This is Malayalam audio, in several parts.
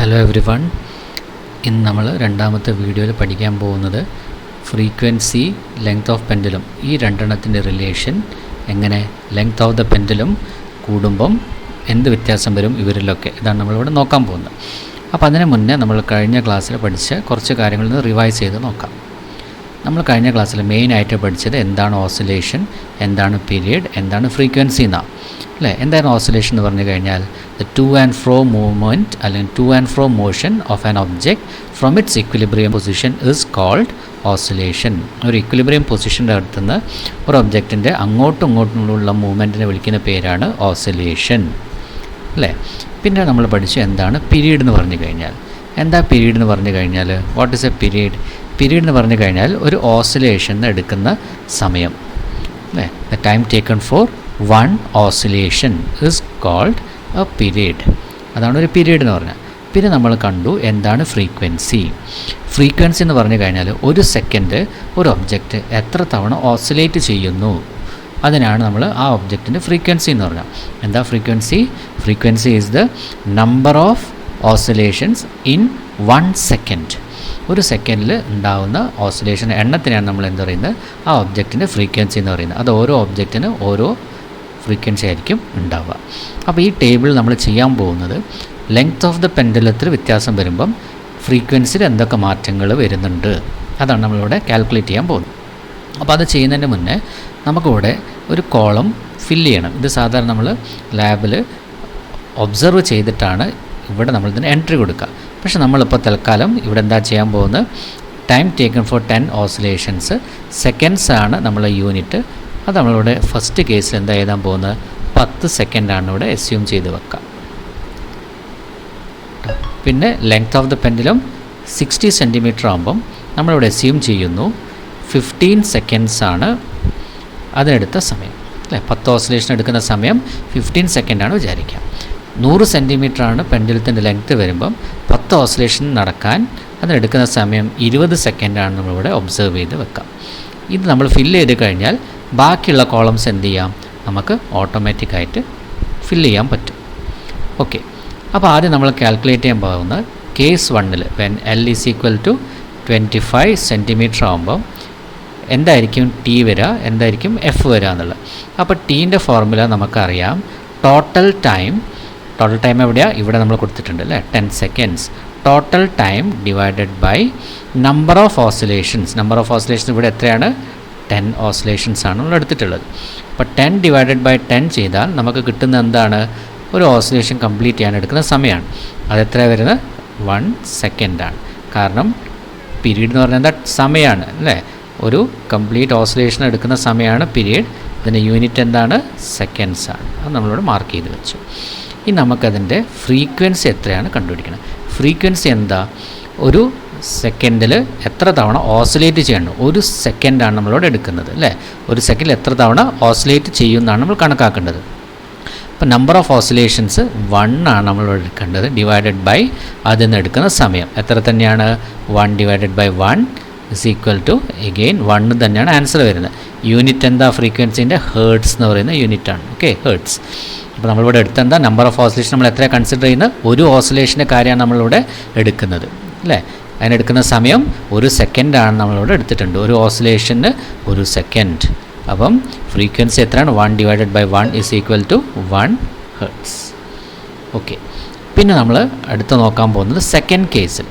Hello every one. ഇന്ന് നമ്മൾ രണ്ടാമത്തെ വീഡിയോയിൽ പഠിക്കാൻ പോകുന്നത് ഫ്രീക്വൻസി, ലെങ്ത് ഓഫ് പെൻഡുലം, ഈ രണ്ടെണ്ണത്തിൻ്റെ റിലേഷൻ, എങ്ങനെ ലെങ്ത് ഓഫ് ദ പെൻഡുലം കൂടുമ്പം എന്ത് വ്യത്യാസം വരും ഇവരിലൊക്കെ, ഇതാണ് നമ്മളിവിടെ നോക്കാൻ പോകുന്നത്. അപ്പോൾ അതിന് മുന്നേ നമ്മൾ കഴിഞ്ഞ ക്ലാസ്സിൽ പഠിച്ച കുറച്ച് കാര്യങ്ങളിൽ നിന്ന് റിവൈസ് ചെയ്ത് നോക്കാം. നമ്മൾ കഴിഞ്ഞ ക്ലാസ്സിൽ മെയിനായിട്ട് പഠിച്ചത് എന്താണ് ഓസിലേഷൻ, എന്താണ് പീരിയഡ്, എന്താണ് ഫ്രീക്വൻസി എന്നാണ് അല്ലേ. എന്താണ് ഓസിലേഷൻ എന്ന് പറഞ്ഞു കഴിഞ്ഞാൽ the to and fro movement അല്ലെങ്കിൽ to and fro motion of an object from its equilibrium position is called oscillation. ഒരു ഇക്വിലിബ്രിയം പൊസിഷൻ്റെ അടുത്തുനിന്ന് ഒരു ഒബ്ജക്റ്റിൻ്റെ അങ്ങോട്ടും ഇങ്ങോട്ടുമുള്ള മൂവ്മെൻറ്റിനെ വിളിക്കുന്ന പേരാണ് ഓസിലേഷൻ അല്ലേ. പിന്നെ നമ്മൾ പഠിച്ചു എന്താണ് പീരീഡ് എന്ന് പറഞ്ഞു കഴിഞ്ഞാൽ. എന്താ പീരീഡ് എന്ന് പറഞ്ഞു കഴിഞ്ഞാൽ what is a period? Period എന്ന് പറഞ്ഞു കഴിഞ്ഞാൽ ഒരു ഓസിലേഷൻ എടുക്കുന്ന സമയം അല്ലേ. The time taken for one oscillation is called a period. അതാണ് ഒരു പീരീഡ് എന്ന് പറഞ്ഞാൽ. പിന്നെ നമ്മൾ കണ്ടു എന്താണ് ഫ്രീക്വൻസി. ഫ്രീക്വൻസി എന്ന് പറഞ്ഞു കഴിഞ്ഞാൽ ഒരു സെക്കൻഡ് ഒരു ഒബ്ജക്റ്റ് എത്ര തവണ ഓസിലേറ്റ് ചെയ്യുന്നു, അതിനാണ് നമ്മൾ ആ ഒബ്ജക്റ്റിൻ്റെ ഫ്രീക്വൻസി എന്ന് പറഞ്ഞാൽ. എന്താ frequency? Frequency is the number of oscillations in 1 second. ഒരു സെക്കൻഡിൽ ഉണ്ടാകുന്ന ഓസിലേഷൻ എണ്ണത്തിനാണ് നമ്മൾ എന്ത് പറയുന്നത്, ആ ഒബ്ജക്റ്റിൻ്റെ ഫ്രീക്വൻസി എന്ന് പറയുന്നത്. അത് ഓരോ ഒബ്ജക്റ്റിന് ഓരോ ഫ്രീക്വൻസി ആയിരിക്കും ഉണ്ടാവുക. അപ്പോൾ ഈ ടേബിൾ നമ്മൾ ചെയ്യാൻ പോകുന്നത് ലെങ്ത് ഓഫ് ദ പെൻഡുലത്തിൽ വ്യത്യാസം വരുമ്പം ഫ്രീക്വൻസിയിൽ എന്തൊക്കെ മാറ്റങ്ങൾ വരുന്നുണ്ട്, അതാണ് നമ്മളിവിടെ കാൽക്കുലേറ്റ് ചെയ്യാൻ പോകുന്നത്. അപ്പോൾ അത് ചെയ്യുന്നതിന് മുന്നേ നമുക്കിവിടെ ഒരു കോളം ഫില്ല് ചെയ്യണം. ഇത് സാധാരണ നമ്മൾ ലാബിൽ ഒബ്സർവ് ചെയ്തിട്ടാണ് ഇവിടെ നമ്മളിതിന് എൻട്രി കൊടുക്കുക. പക്ഷേ നമ്മളിപ്പോൾ തൽക്കാലം ഇവിടെ എന്താ ചെയ്യാൻ പോകുന്നത്, time taken four 10 oscillations, seconds ആണ് നമ്മളെ യൂണിറ്റ്. അത് നമ്മളിവിടെ ഫസ്റ്റ് കേസിൽ എന്താ എഴുതാൻ പോകുന്നത്, 10 സെക്കൻഡാണ് ഇവിടെ അസ്യൂം ചെയ്ത് വെക്കാം. പിന്നെ length of the pendulum 60 centimetre ആകുമ്പം നമ്മളിവിടെ അസ്യൂം ചെയ്യുന്നു 15 സെക്കൻഡ്സ് ആണ് അതിനെടുത്ത സമയം അല്ലേ. 10 ഓസിലേഷൻ എടുക്കുന്ന സമയം 15 സെക്കൻഡാണ് വിചാരിക്കാം. 100 സെൻറ്റിമീറ്റർ ആണ് പെൻഡുലത്തിൻ്റെ ലെങ്ത്ത് വരുമ്പം 10 ഓസിലേഷൻ നടക്കാൻ അതിനെടുക്കുന്ന സമയം 20 സെക്കൻഡാണ് നമ്മളിവിടെ ഒബ്സർവ് ചെയ്ത് വെക്കാം. ഇത് നമ്മൾ ഫില്ല് ചെയ്ത് കഴിഞ്ഞാൽ ബാക്കിയുള്ള കോളംസ് എന്ത് ചെയ്യാം, നമുക്ക് ഓട്ടോമാറ്റിക്കായിട്ട് ഫില്ല് ചെയ്യാൻ പറ്റും. ഓക്കെ, അപ്പോൾ ആദ്യം നമ്മൾ കാൽക്കുലേറ്റ് ചെയ്യാൻ പോകുന്ന കേസ് 1ൽ when L is equal to 25 centimetre ആകുമ്പം എന്തായിരിക്കും ടി വരിക, എന്തായിരിക്കും എഫ് വരിക എന്നുള്ളത്. അപ്പോൾ ടീൻ്റെ ഫോർമുല നമുക്കറിയാം. ടോട്ടൽ ടൈം എവിടെയാണ്, ഇവിടെ നമ്മൾ കൊടുത്തിട്ടുണ്ട് അല്ലേ, 10 seconds. Total time divided by number of oscillations. Number of oscillations ഇവിടെ എത്രയാണ്, 10 ഓസിലേഷൻസ് ആണ് നമ്മൾ എടുത്തിട്ടുള്ളത്. അപ്പോൾ 10 ഡിവൈഡഡ് ബൈ 10 ചെയ്താൽ നമുക്ക് കിട്ടുന്ന എന്താണ്, ഒരു ഓസിലേഷൻ കംപ്ലീറ്റ് ചെയ്യാൻ എടുക്കുന്ന സമയമാണ്. അതെത്ര വരുന്നത്, 1 സെക്കൻഡാണ്. കാരണം പീരീഡ് എന്ന് പറഞ്ഞാൽ എന്താ, സമയമാണ് അല്ലേ. ഒരു കംപ്ലീറ്റ് ഓസിലേഷൻ എടുക്കുന്ന സമയമാണ് പീരീഡ്. ഇതിൻ്റെ യൂണിറ്റ് എന്താണ്, സെക്കൻഡ്സ് ആണ്. അത് നമ്മളിവിടെ മാർക്ക് ചെയ്ത് വെച്ചു. ഇനി നമുക്കതിൻ്റെ ഫ്രീക്വൻസി എത്രയാണ് കണ്ടുപിടിക്കണം. ഫ്രീക്വൻസി എന്താ, ഒരു സെക്കൻഡിൽ എത്ര തവണ ഓസിലേറ്റ് ചെയ്യണം, ഒരു സെക്കൻഡാണ് നമ്മളിവിടെ എടുക്കുന്നത് അല്ലേ. ഒരു സെക്കൻഡിൽ എത്ര തവണ ഓസിലേറ്റ് ചെയ്യുമെന്നാണ് നമ്മൾ കണക്കാക്കേണ്ടത്. അപ്പോൾ നമ്പർ ഓഫ് ഓസിലേഷൻസ് 1 ആണ് നമ്മളിവിടെ എടുക്കേണ്ടത്, ഡിവൈഡഡ് ബൈ അതിൽ നിന്ന് എടുക്കുന്ന സമയം എത്ര തന്നെയാണ്, 1 divided by 1 is equal to again 1 തന്നെയാണ് ആൻസർ വരുന്നത്. യൂണിറ്റ് എന്താ, ഫ്രീക്വൻസിൻ്റെ ഹേർട്സ് എന്ന് പറയുന്ന യൂണിറ്റാണ്. Okay, hertz. അപ്പോൾ നമ്മളിവിടെ എടുത്തെന്താ, നമ്പർ ഓഫ് ഓസിലേഷൻ നമ്മൾ എത്ര കൺസിഡർ ചെയ്യുന്നത്, ഒരു ഓസിലേഷൻ്റെ കാര്യമാണ് നമ്മളിവിടെ എടുക്കുന്നത് അല്ലേ. അതിനെടുക്കുന്ന സമയം 1 സെക്കൻഡാണ് നമ്മളിവിടെ എടുത്തിട്ടുണ്ട്. ഒരു ഓസിലേഷന് 1 സെക്കൻഡ്. അപ്പം ഫ്രീക്വൻസി എത്രയാണ്, 1 divided by 1 is equal to 1 hertz. Okay, പിന്നെ നമ്മൾ അടുത്ത് നോക്കാൻ പോകുന്നത് സെക്കൻഡ് കേസിൽ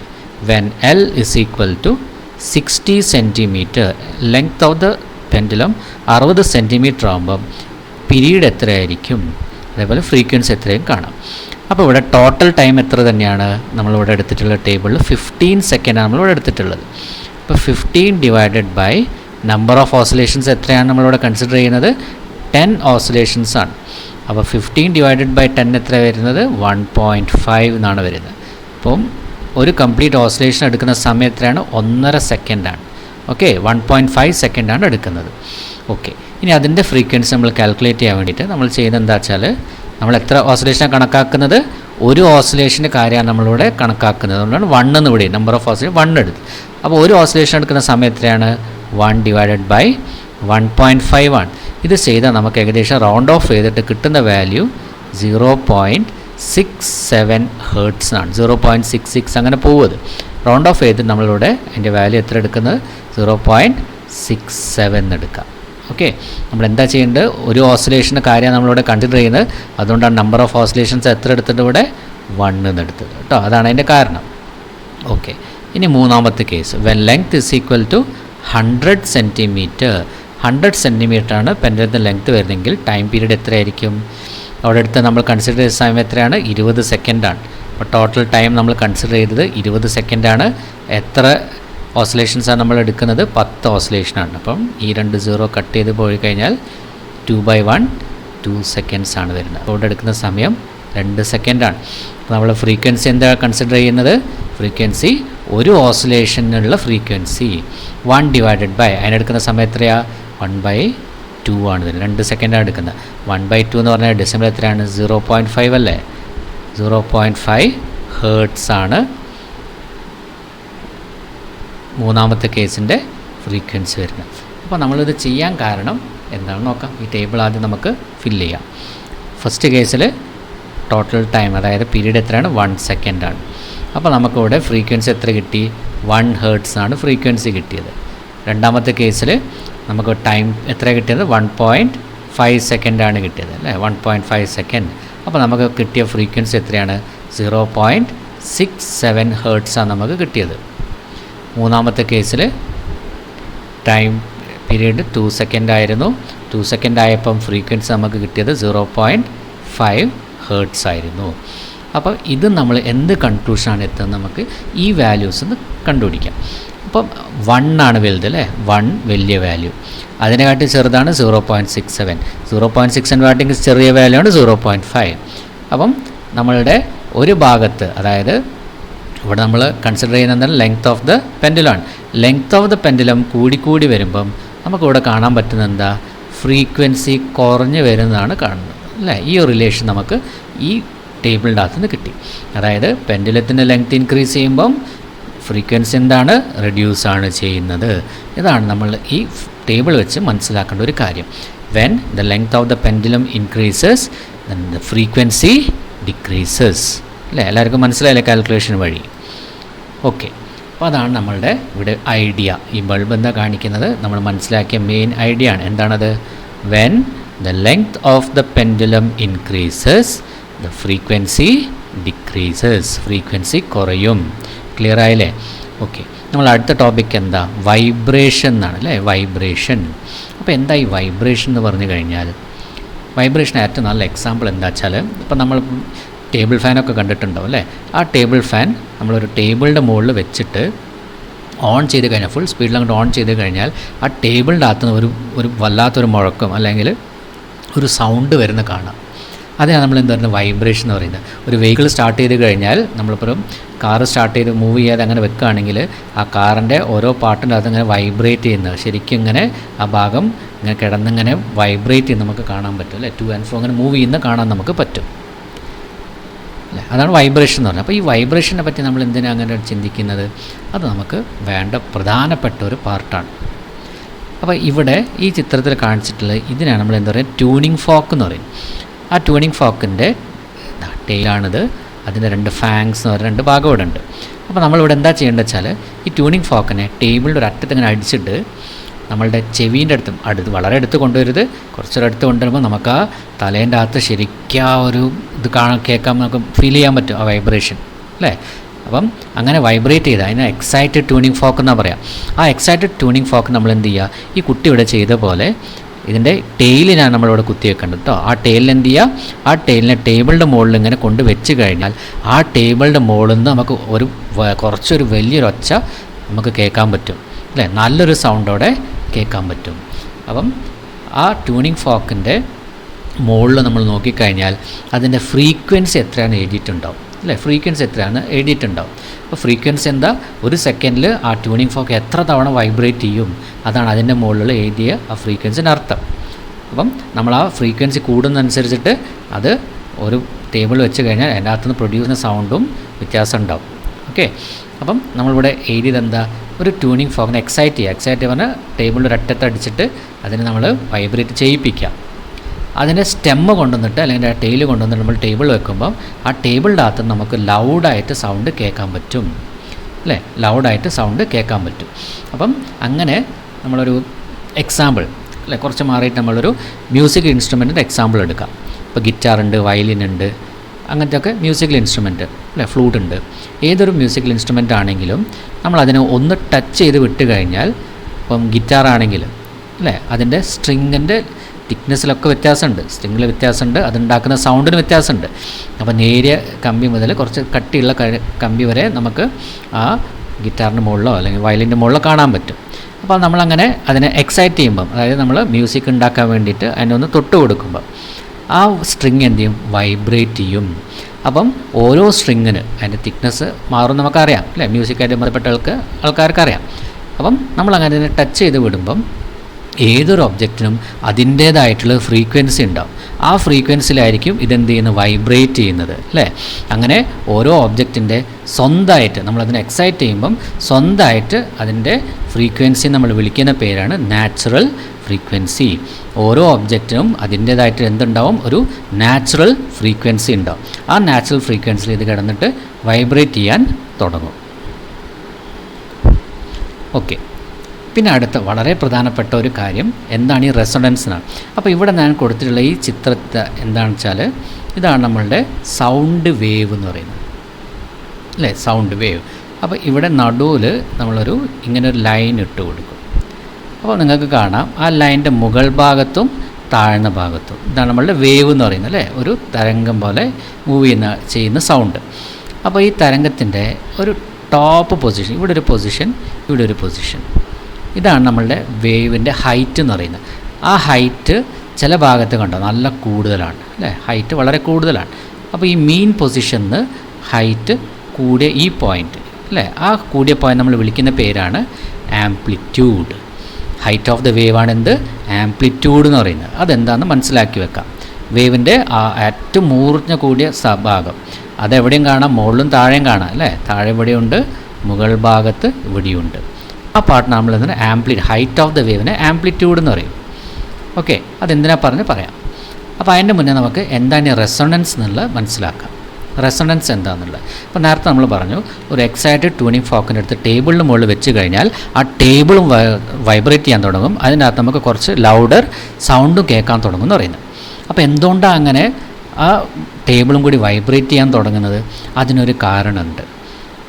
when L is equal to 60 centimetre, length of the pendulum 60 centimetre ആകുമ്പം പീരീഡ് എത്രയായിരിക്കും, അതേപോലെ ഫ്രീക്വൻസി എത്രയും കാണാം. അപ്പോൾ ഇവിടെ ടോട്ടൽ ടൈം എത്ര തന്നെയാണ് നമ്മളിവിടെ എടുത്തിട്ടുള്ള ടേബിളിൽ 15 സെക്കൻഡാണ് നമ്മളിവിടെ എടുത്തിട്ടുള്ളത്. അപ്പോൾ 15 divided by number of oscillations എത്രയാണ് നമ്മളിവിടെ കൺസിഡർ ചെയ്യുന്നത്, 10 ഓസിലേഷൻസ് ആണ്. അപ്പോൾ 15 ഡിവൈഡഡ് ബൈ 10 എത്ര വരുന്നത്, 1.5 എന്നാണ് വരുന്നത്. അപ്പം ഒരു കംപ്ലീറ്റ് ഓസിലേഷൻ എടുക്കുന്ന സമയം എത്രയാണ്, 1.5 സെക്കൻഡാണ്. ഓക്കെ, 1.5 സെക്കൻഡാണ് എടുക്കുന്നത്. ഓക്കെ, ഇനി അതിൻ്റെ ഫ്രീക്വൻസി നമ്മൾ കാൽക്കുലേറ്റ് ചെയ്യാൻ വേണ്ടിയിട്ട് നമ്മൾ ചെയ്യുന്നത് എന്താ വെച്ചാൽ, നമ്മൾ എത്ര ഓസിലേഷനാണ് കണക്കാക്കുന്നത്, ഒരു ഓസിലേഷൻ്റെ കാര്യമാണ് നമ്മളിവിടെ കണക്കാക്കുന്നത്. അതുകൊണ്ടാണ് 1 എന്ന് ഇവിടെ നമ്പർ ഓഫ് ഓസിലേഷൻ 1 എടുത്ത്. അപ്പോൾ ഒരു ഓസിലേഷൻ എടുക്കുന്ന സമയം എത്രയാണ്, 1 ഡിവൈഡഡ് ബൈ 1.5 ആണ്. ഇത് ചെയ്താൽ നമുക്ക് ഏകദേശം റൗണ്ട് ഓഫ് ചെയ്തിട്ട് കിട്ടുന്ന വാല്യൂ 0.6 0.67 ഹേർട്സ് ആണ്. 0.66 അങ്ങനെ പോകുന്നത്. റൗണ്ട് ഓഫ് ചെയ്ത് നമ്മളിവിടെ അതിൻ്റെ വാല്യൂ എത്ര എടുക്കുന്നത്? 0.67 എടുക്കാം. ഓക്കെ, നമ്മൾ എന്താ ചെയ്യേണ്ടത്? ഒരു ഓസിലേഷൻ്റെ കാര്യമാണ് നമ്മളിവിടെ കൺസിഡർ ചെയ്യുന്നത്. അതുകൊണ്ടാണ് നമ്പർ ഓഫ് ഓസിലേഷൻസ് എത്ര എടുത്തിട്ട് ഇവിടെ 1 എന്ന് എടുത്തത് കേട്ടോ. അതാണ് അതിൻ്റെ കാരണം. ഓക്കെ, ഇനി മൂന്നാമത്തെ case. When length is equal to 100 centimetre. 100 സെൻറ്റിമീറ്ററാണ് പെൻഡുലത്തിൻ്റെ ലെങ്ത് വരുന്നതെങ്കിൽ ടൈം പീരീഡ് എത്രയായിരിക്കും? അവിടെ അടുത്ത് നമ്മൾ കൺസിഡർ ചെയ്ത സമയം എത്രയാണ്? 20 സെക്കൻഡാണ്. അപ്പോൾ ടോട്ടൽ ടൈം നമ്മൾ കൺസിഡർ ചെയ്തത് 20 സെക്കൻഡാണ്. എത്ര ഓസിലേഷൻസാണ് നമ്മൾ എടുക്കുന്നത്? 10 ഓസിലേഷനാണ്. അപ്പം ഈ 2 0 കട്ട് ചെയ്ത് പോയി കഴിഞ്ഞാൽ 2/1 2 സെക്കൻഡ്സ് ആണ് വരുന്നത്. അപ്പോൾ ഇവിടെ എടുക്കുന്ന സമയം 2 സെക്കൻഡാണ്. അപ്പോൾ നമ്മൾ ഫ്രീക്വൻസി എന്താ കൺസിഡർ ചെയ്യുന്നത്? ഫ്രീക്വൻസി ഒരു ഓസിലേഷനുള്ള ഫ്രീക്വൻസി 1 ഡിവൈഡഡ് ബൈ അതിനെടുക്കുന്ന സമയം എത്രയാണ്? 1/2 ആണ് വരുന്നത്. 2 സെക്കൻഡാണ് എടുക്കുന്നത്. 1/2 എന്ന് പറഞ്ഞാൽ ഡെസിമൽ എത്രയാണ്? 0.5 അല്ലേ? 0.5 ഹേർട്സ് ആണ് മൂന്നാമത്തെ കേസിൻ്റെ ഫ്രീക്വൻസി വരുന്നത്. അപ്പോൾ നമ്മളിത് ചെയ്യാൻ കാരണം എന്താണെന്ന് നോക്കാം. ഈ ടേബിൾ ആദ്യം നമുക്ക് ഫില്ല് ചെയ്യാം. ഫസ്റ്റ് കേസിൽ ടോട്ടൽ ടൈം അതായത് പീരീഡ് എത്രയാണ്? 1 സെക്കൻഡാണ്. അപ്പോൾ നമുക്കിവിടെ ഫ്രീക്വൻസി എത്ര കിട്ടി? 1 ഹേർട്സ് ആണ് ഫ്രീക്വൻസി കിട്ടിയത്. രണ്ടാമത്തെ കേസിൽ നമുക്ക് ടൈം എത്ര കിട്ടിയത്? 1.5 സെക്കൻഡാണ് കിട്ടിയത് അല്ലേ? 1.5 സെക്കൻഡ്. അപ്പോൾ നമുക്ക് കിട്ടിയ ഫ്രീക്വൻസി എത്രയാണ്? 0.67 ഹേർട്സാണ് നമുക്ക് കിട്ടിയത്. മൂന്നാമത്തെ കേസിൽ ടൈം പീരീഡ് 2 സെക്കൻഡ് ആയിരുന്നു. 2 സെക്കൻഡ് ആയപ്പം ഫ്രീക്വൻസി നമുക്ക് കിട്ടിയത് 0.5 ഹേർട്സ് ആയിരുന്നു. അപ്പോൾ ഇത് നമ്മൾ എന്ത് കൺക്ലൂഷനാണ് എത്തുന്നത്? നമുക്ക് ഈ വാല്യൂസ് ഒന്ന് കണ്ടുപിടിക്കാം. അപ്പം 1 ആണ് വലുത് അല്ലേ? 1 വലിയ വാല്യൂ. അതിനെക്കാട്ടി ചെറുതാണ് 0.67. 0.67 വാട്ടിങ് ചെറിയ വാല്യൂ ആണ് 0.5. അപ്പം നമ്മളുടെ ഒരു ഭാഗത്ത് അതായത് ഇവിടെ നമ്മൾ കൺസിഡർ ചെയ്യുന്നത് length of the pendulum. Length of the pendulum കൂടിക്കൂടി വരുമ്പം നമുക്കിവിടെ കാണാൻ പറ്റുന്നത് എന്താ? ഫ്രീക്വൻസി കുറഞ്ഞു വരുന്നതാണ് കാണുന്നത് അല്ലേ? ഈ ഒരു റിലേഷൻ നമുക്ക് ഈ ടേബിളിൻ്റെ അകത്ത് നിന്ന് കിട്ടി. അതായത് പെൻഡുലത്തിൻ്റെ ലെങ്ത് ഇൻക്രീസ് ചെയ്യുമ്പം ഫ്രീക്വൻസി എന്താണ്? റെഡ്യൂസ് ആണ് ചെയ്യുന്നത്. ഇതാണ് നമ്മൾ ഈ ടേബിൾ വെച്ച് മനസ്സിലാക്കേണ്ട ഒരു കാര്യം. When the length of the pendulum increases then the frequency decreases അല്ലേ? എല്ലാവർക്കും മനസ്സിലായില്ലേ കാൽക്കുലേഷൻ വഴി? ഓക്കെ, അപ്പോൾ അതാണ് നമ്മളുടെ ഇവിടെ ഐഡിയ. ഈ ബൾബ് എന്താ കാണിക്കുന്നത്? നമ്മൾ മനസ്സിലാക്കിയ മെയിൻ ഐഡിയ ആണ്. എന്താണത്? When the length of the pendulum increases the frequency decreases. Frequency കുറയും. ക്ലിയർ ആയില്ലേ? ഓക്കെ, നമ്മൾ അടുത്ത ടോപ്പിക് എന്താ? വൈബ്രേഷൻ എന്നാണ് അല്ലേ? വൈബ്രേഷൻ. അപ്പോൾ എന്താ ഈ വൈബ്രേഷൻ എന്ന് പറഞ്ഞു കഴിഞ്ഞാൽ? വൈബ്രേഷൻ ഏറ്റവും നല്ല എക്സാമ്പിൾ എന്താ വെച്ചാൽ ഇപ്പോൾ നമ്മൾ ടേബിൾ ഫാനൊക്കെ കണ്ടിട്ടുണ്ടാവും അല്ലേ? ആ ടേബിൾ ഫാൻ നമ്മളൊരു ടേബിളിൻ്റെ മുകളിൽ വെച്ചിട്ട് ഓൺ ചെയ്ത് കഴിഞ്ഞാൽ ഫുൾ സ്പീഡിൽ അങ്ങോട്ട് ഓൺ ചെയ്ത് കഴിഞ്ഞാൽ ആ ടേബിളിൻ്റെ അകത്ത് നിന്ന് ഒരു വല്ലാത്തൊരു മുഴക്കം അല്ലെങ്കിൽ ഒരു സൗണ്ട് വരുന്ന കാണാം. അതിനാണ് നമ്മൾ എന്താ പറയുന്നത്? വൈബ്രേഷൻ എന്ന് പറയുന്നത്. ഒരു വെഹിക്കിൾ സ്റ്റാർട്ട് ചെയ്ത് കഴിഞ്ഞാൽ നമ്മളിപ്പം കാറ് സ്റ്റാർട്ട് ചെയ്ത് മൂവ് ചെയ്യാതെ അങ്ങനെ വെക്കുകയാണെങ്കിൽ ആ കാറിൻ്റെ ഓരോ പാർട്ടിൻ്റെ അകത്ത് ഇങ്ങനെ വൈബ്രേറ്റ് ചെയ്യുന്നത് ശരിക്കും ഇങ്ങനെ ആ ഭാഗം ഇങ്ങനെ കിടന്നിങ്ങനെ വൈബ്രേറ്റ് ചെയ്യുന്ന നമുക്ക് കാണാൻ പറ്റും അല്ലേ? ടു ആൻഡ് ഫ്രോ അങ്ങനെ മൂവ് ചെയ്യുന്ന കാണാൻ നമുക്ക് പറ്റും അല്ലേ? അതാണ് വൈബ്രേഷൻ എന്ന് പറഞ്ഞത്. അപ്പോൾ ഈ വൈബ്രേഷനെ പറ്റി നമ്മൾ എന്തിനാണ് അങ്ങനെ ചിന്തിക്കുന്നത്? അത് നമുക്ക് വേണ്ട പ്രധാനപ്പെട്ട ഒരു പാർട്ടാണ്. അപ്പോൾ ഇവിടെ ഈ ചിത്രത്തിൽ കാണിച്ചിട്ടുള്ളത് ഇതിനാണ് നമ്മൾ എന്താ പറയുക? ട്യൂണിംഗ് ഫോക്ക് എന്ന് പറയും. ആ ട്യൂണിംഗ് ഫോക്കിൻ്റെ ടെയിലാണിത്. അതിൻ്റെ 2 ഫാങ്സ് എന്ന് പറയുന്ന 2 ഭാഗം ഇവിടെ ഉണ്ട്. അപ്പോൾ നമ്മളിവിടെ എന്താ ചെയ്യേണ്ടത് വെച്ചാൽ ഈ ട്യൂണിംഗ് ഫോക്കിനെ ടേബിളിൻ്റെ ഒരു അറ്റത്ത് ഇങ്ങനെ അടിച്ചിട്ട് നമ്മളുടെ ചെവീൻ്റെ അടുത്ത് വളരെ അടുത്ത് കൊണ്ടുവരുത്, കുറച്ചൊരടുത്ത് കൊണ്ടുവരുമ്പോൾ നമുക്ക് ആ തലേൻ്റെ അകത്ത് ശരിക്കും ആ ഒരു ഇത് കേൾക്കാൻ നമുക്ക് ഫീൽ ചെയ്യാൻ പറ്റും ആ വൈബ്രേഷൻ അല്ലേ? അപ്പം അങ്ങനെ വൈബ്രേറ്റ് ചെയ്താൽ അതിന് എക്സൈറ്റഡ് ട്യൂണിംഗ് ഫോക്ക് എന്നാണ് പറയാം. ആ എക്സൈറ്റഡ് ട്യൂണിംഗ് ഫോക്ക് നമ്മൾ എന്ത് ചെയ്യുക? ഈ കുട്ടി ഇവിടെ ചെയ്ത പോലെ ഇതിൻ്റെ ടെയിലിനാണ് നമ്മളിവിടെ കുത്തി വെക്കേണ്ടത് കേട്ടോ. ആ ടെയിലിന് എന്ത് ചെയ്യുക? ആ ടേബിളിനെ ടേബിളിൻ്റെ മുകളിൽ ഇങ്ങനെ കൊണ്ട് വെച്ച് കഴിഞ്ഞാൽ ആ ടേബിളിൻ്റെ മുകളിൽ നിന്ന് നമുക്ക് കുറച്ചൊരു വലിയൊരു ഒച്ച നമുക്ക് കേൾക്കാൻ പറ്റും അല്ലേ? നല്ലൊരു സൗണ്ടോടെ കേൾക്കാൻ പറ്റും. അപ്പം ആ ട്യൂണിംഗ് ഫോക്കിൻ്റെ മുകളിൽ നമ്മൾ നോക്കിക്കഴിഞ്ഞാൽ അതിൻ്റെ ഫ്രീക്വൻസി എത്രയാണ് എഴുതിയിട്ടുണ്ടാവും അല്ലേ? ഫ്രീക്വൻസി എത്രയാണ് എഴുതിയിട്ടുണ്ടാവും. അപ്പോൾ ഫ്രീക്വൻസി എന്താ? ഒരു സെക്കൻഡിൽ ആ ട്യൂണിംഗ് ഫോക്ക് എത്ര തവണ വൈബ്രേറ്റ് ചെയ്യും, അതാണ് അതിൻ്റെ മുകളിൽ എഴുതിയ ആ ഫ്രീക്വൻസിൻ്റെ അർത്ഥം. അപ്പം നമ്മൾ ആ ഫ്രീക്വൻസി കൂടുന്നതനുസരിച്ചിട്ട് അത് ഒരു ടേബിൾ വെച്ച് കഴിഞ്ഞാൽ അതിൻ്റെ അകത്തുനിന്ന് പ്രൊഡ്യൂസ് ചെയ്യുന്ന സൗണ്ടും വ്യത്യാസം ഉണ്ടാവും. ഓക്കെ, അപ്പം നമ്മളിവിടെ എഴുതിയത് എന്താ? ഒരു ട്യൂണിംഗ് ഫോക്കിനെ എക്സൈറ്റ് പറഞ്ഞാൽ ടേബിളിൽ ഒരറ്റത്ത് അടിച്ചിട്ട് അതിനെ നമ്മൾ വൈബ്രേറ്റ് ചെയ്യിപ്പിക്കാം. അതിൻ്റെ സ്റ്റെമ്മ് കൊണ്ടുവന്നിട്ട് അല്ലെങ്കിൽ ആ ടെയിൽ കൊണ്ടുവന്നിട്ട് നമ്മൾ ടേബിൾ വെക്കുമ്പം ആ ടേബിളിൻ്റെ അകത്ത് നമുക്ക് ലൗഡായിട്ട് സൗണ്ട് കേൾക്കാൻ പറ്റും, അല്ലേ? ലൗഡായിട്ട് സൗണ്ട് കേൾക്കാൻ പറ്റും. അപ്പം അങ്ങനെ നമ്മളൊരു എക്സാമ്പിൾ, അല്ലേ, കുറച്ച് മാറിയിട്ട് നമ്മളൊരു മ്യൂസിക് ഇൻസ്ട്രുമെൻറ്റിൻ്റെ എക്സാമ്പിൾ എടുക്കാം. ഇപ്പോൾ ഗിറ്റാറുണ്ട്, വയലിൻ ഉണ്ട്, അങ്ങനത്തെയൊക്കെ മ്യൂസിക്കൽ ഇൻസ്ട്രുമെൻറ്റ്, അല്ലേ, ഫ്ലൂട്ട് ഉണ്ട്. ഏതൊരു മ്യൂസിക്കൽ ഇൻസ്ട്രുമെൻ്റ് ആണെങ്കിലും നമ്മളതിനെ ഒന്ന് ടച്ച് ചെയ്ത് വിട്ട് കഴിഞ്ഞാൽ, ഇപ്പം ഗിറ്റാറാണെങ്കിൽ, അല്ലേ, അതിൻ്റെ സ്ട്രിങ്ങിൻ്റെ തിക്നെസ്സിലൊക്കെ വ്യത്യാസമുണ്ട്, സ്ട്രിങ്ങിൽ വ്യത്യാസമുണ്ട്, അതുണ്ടാക്കുന്ന സൗണ്ടിന് വ്യത്യാസമുണ്ട്. അപ്പോൾ നേരിയ കമ്പി മുതൽ കുറച്ച് കട്ടിയുള്ള കമ്പി വരെ നമുക്ക് ആ ഗിറ്റാറിൻ്റെ മുകളിലോ അല്ലെങ്കിൽ വയലിൻ്റെ മുകളിലോ കാണാൻ പറ്റും. അപ്പോൾ നമ്മളങ്ങനെ അതിനെ എക്സൈറ്റ് ചെയ്യുമ്പം, അതായത് നമ്മൾ മ്യൂസിക് ഉണ്ടാക്കാൻ വേണ്ടിയിട്ട് അതിനൊന്ന് തൊട്ട് കൊടുക്കുമ്പം ആ സ്ട്രിങ് എന്ത് ചെയ്യും? വൈബ്രേറ്റ് ചെയ്യും. അപ്പം ഓരോ സ്ട്രിങ്ങിന് അതിൻ്റെ തിക്നെസ് മാറും നമുക്കറിയാം, അല്ലേ? മ്യൂസിക്കായിട്ട് ബന്ധപ്പെട്ട ആൾക്കാർക്കറിയാം. അപ്പം നമ്മളങ്ങനെ അതിനെ ടച്ച് ചെയ്ത് വിടുമ്പം ഏതൊരു ഒബ്ജക്റ്റിനും അതിൻ്റേതായിട്ടുള്ള ഫ്രീക്വൻസി ഉണ്ടാവും. ആ ഫ്രീക്വൻസിയിലായിരിക്കും ഇതെന്ത് ചെയ്യുന്നത്? വൈബ്രേറ്റ് ചെയ്യുന്നത്, അല്ലേ? അങ്ങനെ ഓരോ ഒബ്ജക്റ്റിൻ്റെ സ്വന്തമായിട്ട് നമ്മളതിനെ എക്സൈറ്റ് ചെയ്യുമ്പം സ്വന്തമായിട്ട് അതിൻ്റെ ഫ്രീക്വൻസി നമ്മൾ വിളിക്കുന്ന പേരാണ് നാച്ചുറൽ ഫ്രീക്വൻസി. ഓരോ ഒബ്ജക്റ്റിനും അതിൻ്റേതായിട്ട് എന്തുണ്ടാവും? ഒരു നാച്ചുറൽ ഫ്രീക്വൻസി ഉണ്ടാവും. ആ നാച്ചുറൽ ഫ്രീക്വൻസിയിൽ ഇത് കിടന്നിട്ട് വൈബ്രേറ്റ് ചെയ്യാൻ തുടങ്ങും. ഓക്കെ, പിന്നെ അടുത്ത വളരെ പ്രധാനപ്പെട്ട ഒരു കാര്യം എന്താണ്? ഈ റെസൊണൻസ് എന്നാണ്. അപ്പോൾ ഇവിടെ ഞാൻ കൊടുത്തിട്ടുള്ള ഈ ചിത്രത്തെ എന്താണെന്ന് വെച്ചാൽ ഇതാണ് നമ്മളുടെ സൗണ്ട് വേവ് എന്ന് പറയുന്നത്, അല്ലേ? Sound wave. അപ്പോൾ ഇവിടെ നടുവിൽ നമ്മളൊരു ഇങ്ങനൊരു ലൈൻ ഇട്ട് കൊടുക്കും. അപ്പോൾ നിങ്ങൾക്ക് കാണാം ആ ലൈനിൻ്റെ മുകൾ ഭാഗത്തും താഴ്ന്ന ഭാഗത്തും ഇതാണ് നമ്മളുടെ വേവ് എന്ന് പറയുന്നത്, അല്ലേ? ഒരു തരംഗം പോലെ മൂവ് ചെയ്യുന്ന സൗണ്ട്. അപ്പോൾ ഈ തരംഗത്തിൻ്റെ ഒരു ടോപ്പ് പൊസിഷൻ, ഇവിടെ ഒരു പൊസിഷൻ, ഇവിടെ ഒരു പൊസിഷൻ, ഇതാണ് നമ്മളുടെ വേവിൻ്റെ ഹൈറ്റ് എന്ന് പറയുന്നത്. ആ ഹൈറ്റ് ചില ഭാഗത്ത് കണ്ടോ നല്ല കൂടുതലാണ്, അല്ലേ? ഹൈറ്റ് വളരെ കൂടുതലാണ്. അപ്പോൾ ഈ മീൻ പൊസിഷനിൽ ഹൈറ്റ് കൂടിയ ഈ പോയിൻ്റ്, അല്ലേ, ആ കൂടിയ പോയിൻ്റ് നമ്മൾ വിളിക്കുന്ന പേരാണ് amplitude. Height of the wave ആണ് എന്ത്? ആംപ്ലിറ്റ്യൂഡ് എന്ന് പറയുന്നത്. അതെന്താണെന്ന് മനസ്സിലാക്കി വെക്കാം. വേവിൻ്റെ ആ ഏറ്റവും മൂർച്ച കൂടിയ ഭാഗം അതെവിടെയും കാണാം, മുകളിലും താഴെയും കാണാം, അല്ലേ? താഴെ ഇവിടെയുണ്ട്, മുകൾ ഭാഗത്ത് ഇവിടെയുണ്ട്. ആ പാർട്ട് നമ്മൾ എന്താണ്? ഹൈറ്റ് ഓഫ് ദ വേവിനെ ആംപ്ലിറ്റ്യൂഡ് എന്ന് പറയും. ഓക്കെ, അതെന്തിനാ പറയാം. അപ്പോൾ അതിൻ്റെ മുന്നേ നമുക്ക് എന്താണ് റെസൊണൻസ് എന്നുള്ളത് മനസ്സിലാക്കാം. റെസൊണൻസ് എന്താണെന്നുള്ളത് ഇപ്പോൾ നേരത്തെ നമ്മൾ പറഞ്ഞു, ഒരു എക്സൈറ്റഡ് ട്യൂണിംഗ് ഫോക്കിൻ്റെ അടുത്ത് ടേബിളിന് മുകളിൽ വെച്ച് കഴിഞ്ഞാൽ ആ ടേബിളും വൈബ്രേറ്റ് ചെയ്യാൻ തുടങ്ങും. അതിനകത്ത് നമുക്ക് കുറച്ച് ലൗഡർ സൗണ്ടും കേൾക്കാൻ തുടങ്ങും എന്ന് പറയുന്നത്. അപ്പോൾ എന്തുകൊണ്ടാണ് അങ്ങനെ ആ ടേബിളും കൂടി വൈബ്രേറ്റ് ചെയ്യാൻ തുടങ്ങുന്നത്? അതിനൊരു കാരണമുണ്ട്,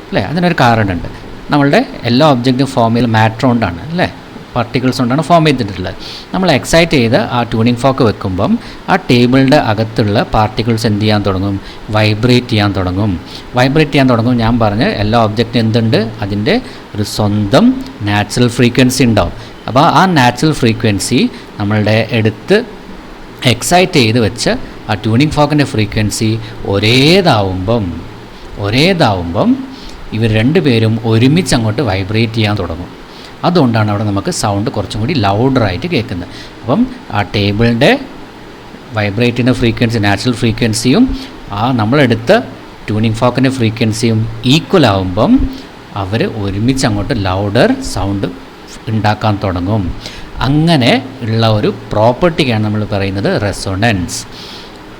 അല്ലേ? അതിനൊരു കാരണമുണ്ട്. നമ്മളുടെ എല്ലാ ഒബ്ജക്റ്റും ഫോം ചെയ്ത് മാറ്റർ കൊണ്ടാണ്, അല്ലേ? പാർട്ടിക്കിൾസ് കൊണ്ടാണ് ഫോം ചെയ്തിട്ടുള്ളത്. നമ്മൾ എക്സൈറ്റ് ചെയ്ത് ആ ട്യൂണിംഗ് ഫോക്ക് വെക്കുമ്പം ആ ടേബിളിൻ്റെ അകത്തുള്ള പാർട്ടിക്കിൾസ് എന്ത് ചെയ്യാൻ തുടങ്ങും? വൈബ്രേറ്റ് ചെയ്യാൻ തുടങ്ങും. വൈബ്രേറ്റ് ചെയ്യാൻ തുടങ്ങും. ഞാൻ പറഞ്ഞ് എല്ലാ ഒബ്ജക്റ്റും എന്തുണ്ട്? അതിൻ്റെ ഒരു സ്വന്തം നാച്ചുറൽ ഫ്രീക്വൻസി ഉണ്ടാവും. അപ്പോൾ ആ നാച്ചുറൽ ഫ്രീക്വൻസി നമ്മളുടെ എടുത്ത് എക്സൈറ്റ് ചെയ്ത് വെച്ച് ആ ട്യൂണിംഗ് ഫോക്കിൻ്റെ ഫ്രീക്വൻസി ഒരേതാവുമ്പം ഇവർ രണ്ടുപേരും ഒരുമിച്ച് അങ്ങോട്ട് വൈബ്രേറ്റ് ചെയ്യാൻ തുടങ്ങും. അതുകൊണ്ടാണ് അവിടെ നമുക്ക് സൗണ്ട് കുറച്ചും കൂടി ലൗഡറായിട്ട് കേൾക്കുന്നത്. അപ്പം ആ ടേബിളിൻ്റെ വൈബ്രേറ്റിൻ്റെ ഫ്രീക്വൻസി, നാച്ചുറൽ ഫ്രീക്വൻസിയും ആ നമ്മളെടുത്ത ട്യൂണിംഗ് ഫോക്കിൻ്റെ ഫ്രീക്വൻസിയും ഈക്വൽ ആവുമ്പം അവർ ഒരുമിച്ച് അങ്ങോട്ട് ലൗഡർ സൗണ്ട് ഉണ്ടാക്കാൻ തുടങ്ങും. അങ്ങനെ ഉള്ള ഒരു പ്രോപ്പർട്ടിക്കാണ് നമ്മൾ പറയുന്നത് റെസൊണൻസ്,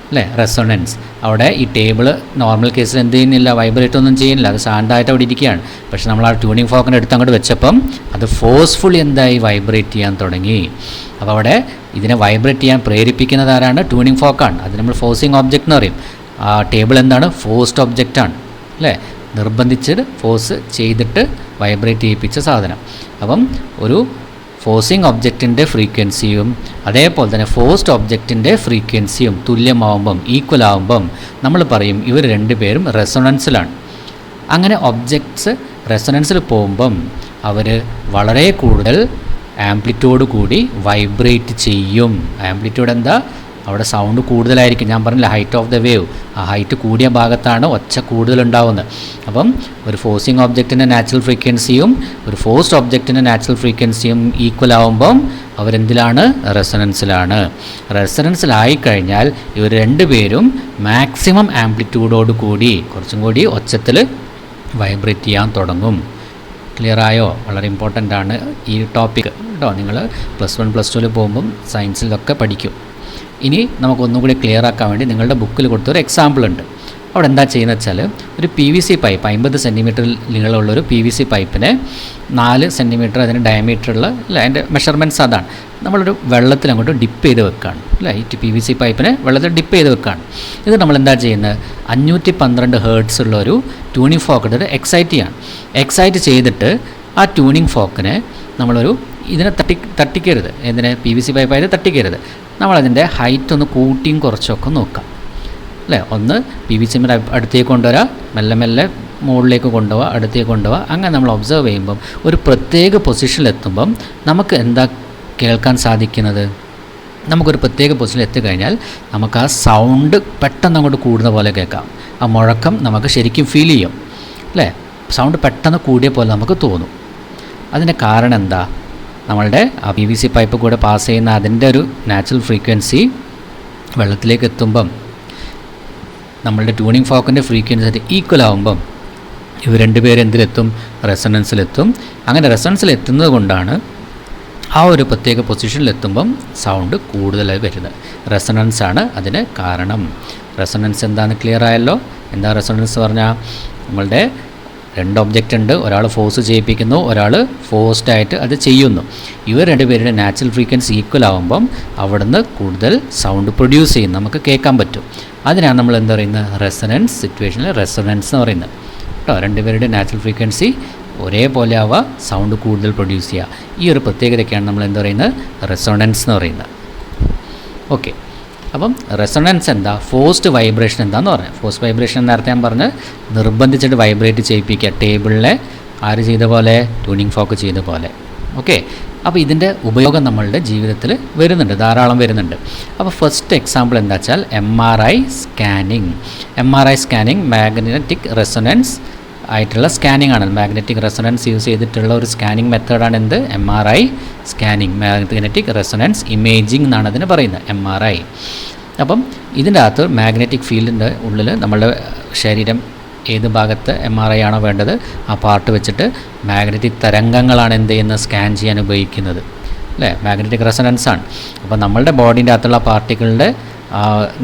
അല്ലേ? റെസൊണൻസ്. അവിടെ ഈ ടേബിൾ നോർമൽ കേസിൽ എന്ത് ചെയ്യുന്നില്ല? വൈബ്രേറ്റ് ഒന്നും ചെയ്യുന്നില്ല, അത് സാൻഡായിട്ട് അവിടെ ഇരിക്കുകയാണ്. പക്ഷെ നമ്മൾ ആ ട്യൂണിംഗ് ഫോക്കിൻ്റെ അടുത്ത് അങ്ങോട്ട് വെച്ചപ്പം അത് ഫോഴ്സ്ഫുള്ളി എന്തായി? വൈബ്രേറ്റ് ചെയ്യാൻ തുടങ്ങി. അപ്പോൾ അവിടെ ഇതിനെ വൈബ്രേറ്റ് ചെയ്യാൻ പ്രേരിപ്പിക്കുന്നത് ആരാണ്? ട്യൂണിംഗ് ഫോക്കാണ്. അത് നമ്മൾ ഫോഴ്സിങ് ഒബ്ജക്റ്റ് എന്ന് പറയും. ആ ടേബിൾ എന്താണ്? ഫോഴ്സ്ഡ് ഒബ്ജക്റ്റാണ്, അല്ലേ? നിർബന്ധിച്ച് ഫോഴ്സ് ചെയ്തിട്ട് വൈബ്രേറ്റ് ചെയ്യിപ്പിച്ച സാധനം. അപ്പം ഒരു ഫോഴ്സിങ് ഒബ്ജക്റ്റിൻ്റെ ഫ്രീക്വൻസിയും അതേപോലെ തന്നെ ഫോഴ്സ്ഡ് ഒബ്ജക്റ്റിൻ്റെ ഫ്രീക്വൻസിയും തുല്യമാവുമ്പം, ഈക്വൽ ആവുമ്പം നമ്മൾ പറയും ഇവർ രണ്ടുപേരും റെസൊണൻസിലാണ്. അങ്ങനെ ഒബ്ജക്ട്സ് റെസൊണൻസിൽ പോകുമ്പം അവർ വളരെ കൂടുതൽ ആംപ്ലിറ്റ്യൂഡ് കൂടി വൈബ്രേറ്റ് ചെയ്യും. ആംപ്ലിറ്റ്യൂഡ് എന്താ? അവിടെ സൗണ്ട് കൂടുതലായിരിക്കും. ഞാൻ പറഞ്ഞില്ല, ഹൈറ്റ് ഓഫ് ദ വേവ്, ആ ഹൈറ്റ് കൂടിയ ഭാഗത്താണ് ഒച്ച കൂടുതലുണ്ടാവുന്നത്. അപ്പം ഒരു ഫോഴ്സിങ് ഒബ്ജക്റ്റിൻ്റെ നാച്ചുറൽ ഫ്രീക്വൻസിയും ഒരു ഫോഴ്സ്ഡ് ഒബ്ജക്റ്റിൻ്റെ നാച്ചുറൽ ഫ്രീക്വൻസിയും ഈക്വൽ ആവുമ്പം അവരെന്തിലാണ്? റെസൊണൻസിലാണ്. റെസൊണൻസിലായിക്കഴിഞ്ഞാൽ ഇവർ രണ്ടുപേരും മാക്സിമം ആംപ്ലിറ്റ്യൂഡോട് കൂടി കുറച്ചും കൂടി ഒച്ചത്തിൽ വൈബ്രേറ്റ് ചെയ്യാൻ തുടങ്ങും. ക്ലിയറായോ? വളരെ ഇമ്പോർട്ടൻ്റ് ആണ് ഈ ടോപ്പിക് കേട്ടോ. നിങ്ങൾ +1 +2 പോകുമ്പം സയൻസിലൊക്കെ പഠിക്കും. ഇനി നമുക്കൊന്നുകൂടി ക്ലിയർ ആക്കാൻ വേണ്ടി നിങ്ങളുടെ ബുക്കിൽ കൊടുത്തൊരു എക്സാമ്പിൾ ഉണ്ട്. അവിടെ എന്താ ചെയ്യുന്നത് വെച്ചാൽ ഒരു PVC പൈപ്പ് 50 സെൻറ്റിമീറ്റർ നീളമുള്ളൊരു PVC പൈപ്പിനെ 4 സെൻറ്റിമീറ്റർ അതിന് ഡയമീറ്ററുള്ള അല്ല അതിൻ്റെ മെഷർമെൻറ്റ്സ് അതാണ്. നമ്മളൊരു വെള്ളത്തിൽ അങ്ങോട്ട് ഡിപ്പ് ചെയ്ത് വെക്കുകയാണ് അല്ലേ. ഈ PVC പൈപ്പിനെ വെള്ളത്തിൽ ഡിപ്പ് ചെയ്ത് വെക്കുകയാണ്. ഇത് നമ്മൾ എന്താ ചെയ്യുന്നത് 512 ഹേർട്സ് ഉള്ള ഒരു ട്യൂണിംഗ് ഫോക്ക് എടുത്ത് എക്സൈറ്റ് ചെയ്തിട്ട് ആ ട്യൂണിംഗ് ഫോക്കിനെ നമ്മളൊരു ഇതിനെ തട്ടിക്കരുത്. എന്തിനെ PVC പൈപ്പായത് തട്ടിക്കരുത്. നമ്മളതിൻ്റെ ഹൈറ്റ് ഒന്ന് കൂട്ടിയും കുറച്ചൊക്കെ നോക്കാം അല്ലേ. ഒന്ന് PVC അടുത്തേക്ക് കൊണ്ടുവരാം, മെല്ലെ മെല്ലെ മുകളിലേക്ക് കൊണ്ടുപോവുക, അടുത്തേക്ക് കൊണ്ടുപോവുക. അങ്ങനെ നമ്മൾ ഒബ്സർവ് ചെയ്യുമ്പം ഒരു പ്രത്യേക പൊസിഷനിലെത്തുമ്പം നമുക്ക് എന്താ കേൾക്കാൻ സാധിക്കുന്നത്, നമുക്കൊരു പ്രത്യേക പൊസിഷനിൽ എത്തിക്കഴിഞ്ഞാൽ നമുക്ക് ആ സൗണ്ട് പെട്ടെന്ന് അങ്ങോട്ട് കൂടുന്ന പോലെ കേൾക്കാം. ആ മുഴക്കം നമുക്ക് ശരിക്കും ഫീൽ ചെയ്യും അല്ലേ. സൗണ്ട് പെട്ടെന്ന് കൂടിയ പോലെ നമുക്ക് തോന്നും. അതിൻ്റെ കാരണം എന്താ, നമ്മളുടെ ആ PVC പൈപ്പ് കൂടെ പാസ് ചെയ്യുന്ന അതിൻ്റെ ഒരു നാച്ചുറൽ ഫ്രീക്വൻസി വെള്ളത്തിലേക്ക് എത്തുമ്പം നമ്മളുടെ ട്യൂണിംഗ് ഫോക്കിൻ്റെ ഫ്രീക്വൻസി ആയിട്ട് ഈക്വൽ ആകുമ്പം ഇവർ രണ്ടുപേരും എന്തിലെത്തും, റെസൊണൻസിലെത്തും. അങ്ങനെ റെസൊണൻസിൽ എത്തുന്നത് കൊണ്ടാണ് ആ ഒരു പ്രത്യേക പൊസിഷനിലെത്തുമ്പം സൗണ്ട് കൂടുതലായി വരുന്നത്. റെസൊണൻസ് ആണ് അതിന് കാരണം. റെസൊണൻസ് എന്താണെന്ന് ക്ലിയർ ആയല്ലോ. എന്താ റെസൊണൻസ് പറഞ്ഞാൽ, നമ്മളുടെ 2 ഒബ്ജക്റ്റ് ഉണ്ട്, ഒരാൾ ഫോഴ്സ് ചെയ്യിപ്പിക്കുന്നു, ഒരാൾ ഫോഴ്സ്ഡായിട്ട് അത് ചെയ്യുന്നു. ഇവർ രണ്ടുപേരുടെ നാച്ചുറൽ ഫ്രീക്വൻസി ഈക്വൽ ആകുമ്പം അവിടുന്ന് കൂടുതൽ സൗണ്ട് പ്രൊഡ്യൂസ് ചെയ്യും, നമുക്ക് കേൾക്കാൻ പറ്റും. അതിനാണ് നമ്മൾ എന്താ പറയുന്നത്, റെസൊണൻസ് സിറ്റുവേഷനിൽ റെസൊണൻസ് എന്ന് പറയുന്നത് കേട്ടോ. രണ്ടുപേരുടെ നാച്ചുറൽ ഫ്രീക്വൻസി ഒരേപോലെ ആവുക, സൗണ്ട് കൂടുതൽ പ്രൊഡ്യൂസ് ചെയ്യുക. ഈ ഒരു പ്രത്യേകതയൊക്കെയാണ് നമ്മൾ എന്താ പറയുന്നത്, റെസൊണൻസ് എന്ന് പറയുന്നത്. ഓക്കെ, അപ്പം റെസൊണൻസ് എന്താ, ഫോഴ്സ്ഡ് വൈബ്രേഷൻ എന്താണെന്ന് പറഞ്ഞത്. ഫോഴ്സ്ഡ് വൈബ്രേഷൻ നേരത്തെ ഞാൻ പറഞ്ഞ് നിർബന്ധിച്ചിട്ട് വൈബ്രേറ്റ് ചെയ്യിപ്പിക്കുക, ടേബിളിലെ ആര് ചെയ്ത പോലെ, ട്യൂണിംഗ് ഫോക്ക് ചെയ്ത പോലെ. ഓക്കെ, അപ്പോൾ ഇതിൻ്റെ ഉപയോഗം നമ്മളുടെ ജീവിതത്തിൽ വരുന്നുണ്ട്, ധാരാളം വരുന്നുണ്ട്. അപ്പോൾ ഫസ്റ്റ് എക്സാമ്പിൾ എന്താ വെച്ചാൽ MRI സ്കാനിങ് മാഗ്നറ്റിക് റെസൊണൻസ് ആയിട്ടുള്ള സ്കാനിങ് ആണ്. മാഗ്നറ്റിക് റെസൊണൻസ് യൂസ് ചെയ്തിട്ടുള്ള ഒരു സ്കാനിങ് മെത്തേഡാണ് എന്ത്, MRI scanning, magnetic resonance imaging എന്നാണ് അതിന് പറയുന്നത്, MRI. അപ്പം ഇതിൻ്റെ അകത്ത് മാഗ്നറ്റിക് ഫീൽഡിൻ്റെ ഉള്ളിൽ നമ്മളുടെ ശരീരം ഏത് ഭാഗത്ത് MRI ആണോ വേണ്ടത് ആ പാർട്ട് വെച്ചിട്ട് മാഗ്നറ്റിക് തരംഗങ്ങളാണ് എന്ത് ചെയ്യുന്നത്, സ്കാൻ ചെയ്യാൻ ഉപയോഗിക്കുന്നത് അല്ലേ. മാഗ്നറ്റിക് റെസൊണൻസ് ആണ്. അപ്പോൾ നമ്മളുടെ ബോഡീൻ്റെ അകത്തുള്ള പാർട്ടിക്കിളുടെ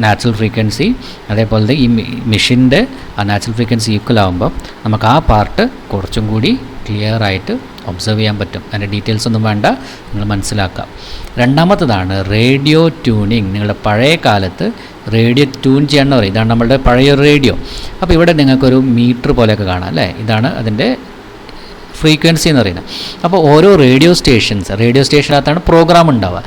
നാച്ചുറൽ ഫ്രീക്വൻസി അതേപോലെ ഈ മെഷീൻ്റെ ആ നാച്ചുറൽ ഫ്രീക്വൻസി ഈക്വൽ ആകുമ്പോൾ നമുക്ക് ആ പാർട്ട് കുറച്ചും കൂടി ക്ലിയർ ആയിട്ട് ഒബ്സർവ് ചെയ്യാൻ പറ്റും. അതിൻ്റെ ഡീറ്റെയിൽസ് ഒന്നും വേണ്ട, നിങ്ങൾ മനസ്സിലാക്കാം. രണ്ടാമത്തതാണ് റേഡിയോ ട്യൂണിങ്. നിങ്ങളുടെ പഴയ കാലത്ത് റേഡിയോ ട്യൂൺ ചെയ്യാമെന്ന് പറയും. ഇതാണ് നമ്മളുടെ പഴയ റേഡിയോ. അപ്പോൾ ഇവിടെ നിങ്ങൾക്കൊരു മീറ്റർ പോലെയൊക്കെ കാണാം അല്ലേ. ഇതാണ് അതിൻ്റെ ഫ്രീക്വൻസി എന്ന് പറയുന്നത്. അപ്പോൾ ഓരോ റേഡിയോ സ്റ്റേഷനകത്താണ് പ്രോഗ്രാം ഉണ്ടാവുക.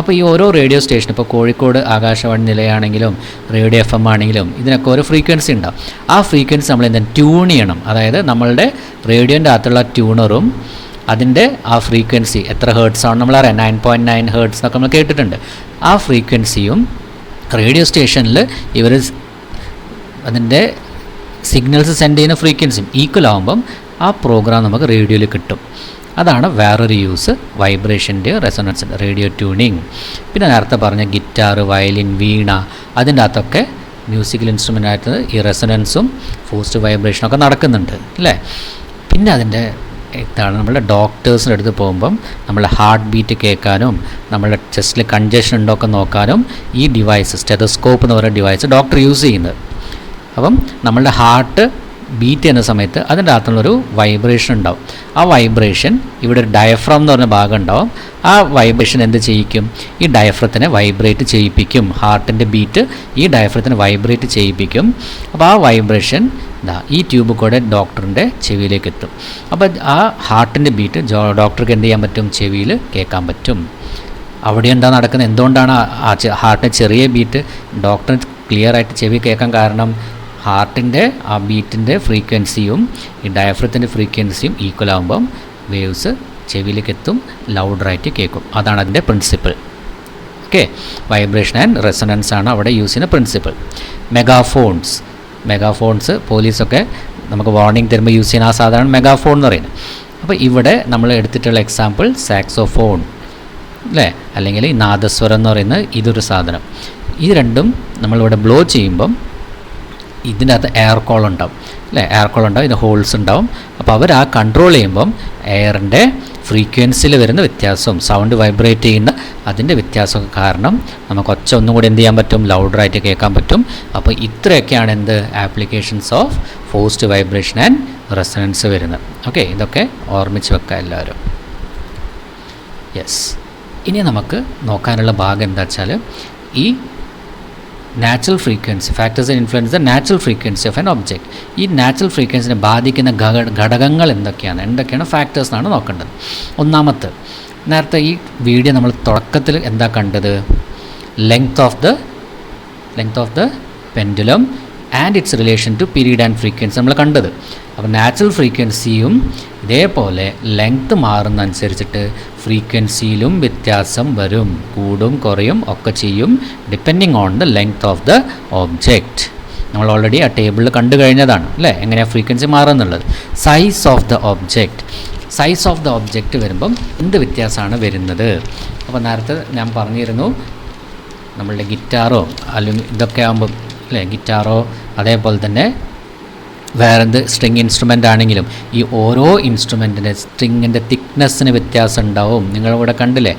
അപ്പോൾ ഈ ഓരോ റേഡിയോ സ്റ്റേഷൻ, ഇപ്പോൾ കോഴിക്കോട് ആകാശവാണി നിലയാണെങ്കിലും റേഡിയോ FM ആണെങ്കിലും ഇതിനൊക്കെ ഓരോ ഫ്രീക്വൻസി ഉണ്ടാവും. ആ ഫ്രീക്വൻസി നമ്മൾ എന്താ ട്യൂൺ ചെയ്യണം. അതായത് നമ്മളുടെ റേഡിയോൻ്റെ അകത്തുള്ള ട്യൂണറും അതിൻ്റെ ആ ഫ്രീക്വൻസി എത്ര ഹേർട്സാണ് നമ്മളറിയാം, 9.9 ഹേർട്സ് എന്നൊക്കെ നമ്മൾ കേട്ടിട്ടുണ്ട്. ആ ഫ്രീക്വൻസിയും റേഡിയോ സ്റ്റേഷനിൽ ഇവർ അതിൻ്റെ സിഗ്നൽസ് സെൻഡ് ചെയ്യുന്ന ഫ്രീക്വൻസിയും ഈക്വൽ ആകുമ്പം ആ പ്രോഗ്രാം നമുക്ക് റേഡിയോയിൽ കിട്ടും. അതാണ് വേറൊരു യൂസ് വൈബ്രേഷൻ്റെ റെസൊണൻസിൻ്റെ, റേഡിയോ ട്യൂണിങ്. പിന്നെ നേരത്തെ പറഞ്ഞ ഗിറ്റാർ, വയലിൻ, വീണ അതിൻ്റെ അകത്തൊക്കെ മ്യൂസിക്കൽ ഇൻസ്ട്രുമെൻ്റായിട്ട് ഈ റെസൊണൻസും ഫോഴ്സ്ഡ് വൈബ്രേഷനൊക്കെ നടക്കുന്നുണ്ട് അല്ലേ. പിന്നെ അതിൻ്റെ ഇതാണ് നമ്മളുടെ ഡോക്ടേഴ്സിൻ്റെ അടുത്ത് പോകുമ്പം നമ്മളുടെ ഹാർട്ട് ബീറ്റ് കേൾക്കാനും നമ്മളുടെ ചെസ്റ്റിൽ കൺജഷൻ ഉണ്ടോക്കെ നോക്കാനും ഈ ഡിവൈസ്, സ്റ്റെതസ്കോപ്പ് എന്ന് പറയുന്ന ഡിവൈസ് ഡോക്ടർ യൂസ് ചെയ്യുന്നത്. അപ്പം നമ്മളുടെ ഹാർട്ട് ബീറ്റ് ചെയ്യുന്ന സമയത്ത് അതിൻ്റെ അകത്തുള്ളൊരു വൈബ്രേഷൻ ഉണ്ടാവും. ആ വൈബ്രേഷൻ ഇവിടെ ഒരു ഡയഫ്രം എന്ന് പറഞ്ഞ ഭാഗം ഉണ്ടാവും. ആ വൈബ്രേഷൻ എന്ത് ചെയ്യിക്കും, ഈ ഡയഫ്രത്തിനെ വൈബ്രേറ്റ് ചെയ്യിപ്പിക്കും. ഹാർട്ടിൻ്റെ ബീറ്റ് ഈ ഡയഫ്രത്തിനെ വൈബ്രേറ്റ് ചെയ്യിപ്പിക്കും. അപ്പോൾ ആ വൈബ്രേഷൻ ഈ ട്യൂബ് കൂടെ ഡോക്ടറിൻ്റെ ചെവിയിലേക്ക് എത്തും. അപ്പോൾ ആ ഹാർട്ടിൻ്റെ ബീറ്റ് ഡോക്ടർക്ക് എന്ത് ചെയ്യാൻ പറ്റും, ചെവിയിൽ കേൾക്കാൻ പറ്റും. അവിടെ എന്താ നടക്കുന്നത്, എന്തുകൊണ്ടാണ് ആ ഹാർട്ടിൻ്റെ ചെറിയ ബീറ്റ് ഡോക്ടറിന് ക്ലിയർ ആയിട്ട് ചെവി കേൾക്കാൻ കാരണം, ഹാർട്ടിൻ്റെ ആ ബീറ്റിൻ്റെ ഫ്രീക്വൻസിയും ഈ ഡയഫ്രത്തിൻ്റെ ഫ്രീക്വൻസിയും ഈക്വൽ ആകുമ്പം വേവ്സ് ചെവിയിലേക്ക് എത്തും, ലൗഡറായിട്ട് കേൾക്കും. അതാണ് അതിൻ്റെ principle. Okay, vibration and resonance ആണ് അവിടെ യൂസ് ചെയ്യുന്ന പ്രിൻസിപ്പിൾ. മെഗാഫോൺസ് പോലീസൊക്കെ നമുക്ക് വാർണിംഗ് തരുമ്പോൾ യൂസ് ചെയ്യുന്ന ആ സാധനമാണ് മെഗാഫോൺ എന്ന് പറയുന്നത്. അപ്പോൾ ഇവിടെ നമ്മൾ എടുത്തിട്ടുള്ള എക്സാമ്പിൾ സാക്സോഫോൺ അല്ലേ, അല്ലെങ്കിൽ ഈ നാദസ്വരം എന്ന് പറയുന്നത് ഇതൊരു സാധനം. ഇത് രണ്ടും നമ്മളിവിടെ ബ്ലോ ചെയ്യുമ്പം ഇതിൻ്റെ അകത്ത് എയർ കോൾ ഉണ്ടാവും അല്ലേ, എയർ കോൾ ഉണ്ടാവും, ഇതിന് ഹോൾസ് ഉണ്ടാവും. അപ്പോൾ അവർ ആ കൺട്രോൾ ചെയ്യുമ്പം എയറിൻ്റെ ഫ്രീക്വൻസിയിൽ വരുന്ന വ്യത്യാസവും സൗണ്ട് വൈബ്രേറ്റ് ചെയ്യുന്ന അതിൻ്റെ വ്യത്യാസമൊക്കെ കാരണം നമുക്ക് ഒച്ച ഒന്നും കൂടി എന്ത് ചെയ്യാൻ പറ്റും, ലൗഡറായിട്ട് കേൾക്കാൻ പറ്റും. അപ്പോൾ ഇത്രയൊക്കെയാണ് എന്ത് applications of forced vibration and resonance വരുന്നത്. ഓക്കെ, ഇതൊക്കെ ഓർമ്മിച്ച് വെക്കുക എല്ലാവരും. യെസ്, ഇനി നമുക്ക് നോക്കാനുള്ള ഭാഗം എന്താ വെച്ചാൽ ഈ natural frequency factors and influence the natural frequency of an object. ഈ നാച്ചുറൽ ഫ്രീക്വൻസിനെ ബാധിക്കുന്ന ഘടകങ്ങൾ എന്തൊക്കെയാണ് ഫാക്ടേഴ്സ് എന്നാണ് നോക്കേണ്ടത്. ഒന്നാമത്തെ, നേരത്തെ ഈ വീഡിയോ നമ്മൾ തുടക്കത്തിൽ എന്താ കണ്ടത്, length of the pendulum and its relation to period and frequency നമ്മൾ കണ്ടത്. അപ്പോൾ നാച്ചുറൽ ഫ്രീക്വൻസിയും ഇതേപോലെ ലെങ്ത് മാറുന്നതനുസരിച്ചിട്ട് ഫ്രീക്വൻസിയിലും വ്യത്യാസം വരും, കൂടും കുറയും ഒക്കെ ചെയ്യും, depending on the length of the object. നമ്മൾ ഓൾറെഡി ആ ടേബിളിൽ കണ്ടു കഴിഞ്ഞതാണ് അല്ലേ, എങ്ങനെയാണ് ഫ്രീക്വൻസി മാറുന്നുള്ളത്. സൈസ് ഓഫ് ദ ഒബ്ജക്റ്റ് വരുമ്പം എന്ത് വ്യത്യാസമാണ് വരുന്നത്. അപ്പോൾ നേരത്തെ ഞാൻ പറഞ്ഞിരുന്നു, നമ്മളുടെ ഗിറ്റാറോ അല്ലെങ്കിൽ ഇതൊക്കെ ആകുമ്പം അല്ലേ, ഗിറ്റാറോ അതേപോലെ തന്നെ വേറെന്ത് സ്ട്രിങ് ഇൻസ്ട്രുമെൻ്റ് ആണെങ്കിലും ഈ ഓരോ ഇൻസ്ട്രുമെൻറ്റിൻ്റെ സ്ട്രിങ്ങിൻ്റെ തിക്നെസ്സിന് വ്യത്യാസം ഉണ്ടാവും. നിങ്ങളിവിടെ കണ്ടില്ലേ,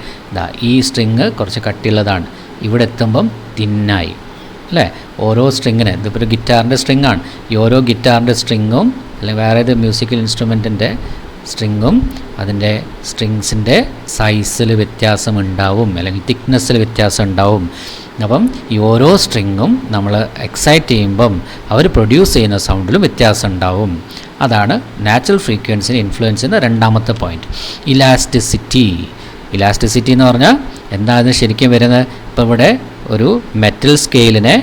ഈ സ്ട്രിങ് കുറച്ച് കട്ടിയുള്ളതാണ്, ഇവിടെ എത്തുമ്പം തിന്നായി അല്ലേ. ഓരോ സ്ട്രിങ്ങിന്, ഇതിപ്പോൾ ഒരു ഗിറ്റാറിൻ്റെ സ്ട്രിങ്ങാണ്, ഈ ഓരോ ഗിറ്റാറിൻ്റെ സ്ട്രിങ്ങും അല്ലെങ്കിൽ വേറെ ഏത് മ്യൂസിക്കൽ ഇൻസ്ട്രുമെൻറ്റിൻ്റെ സ്ട്രിങ്ങും അതിൻ്റെ സ്ട്രിങ്സിൻ്റെ സൈസിൽ വ്യത്യാസം ഉണ്ടാവും അല്ലെങ്കിൽ തിക്നെസ്സിൽ വ്യത്യാസം ഉണ്ടാവും. അപ്പം ഈ ഓരോ സ്ട്രിങ്ങും നമ്മൾ എക്സൈറ്റ് ചെയ്യുമ്പം അവർ പ്രൊഡ്യൂസ് ചെയ്യുന്ന സൗണ്ടിലും വ്യത്യാസം ഉണ്ടാവും. അതാണ് നാച്ചുറൽ ഫ്രീക്വൻസിനെ ഇൻഫ്ലുവൻസ് ചെയ്യുന്ന രണ്ടാമത്തെ പോയിൻറ്റ്. ഇലാസ്റ്റിസിറ്റി എന്ന് പറഞ്ഞാൽ എന്താണ് ശരിക്കും വരുന്നത്. ഇപ്പോൾ ഇവിടെ ഒരു മെറ്റൽ സ്കെയിലിനെ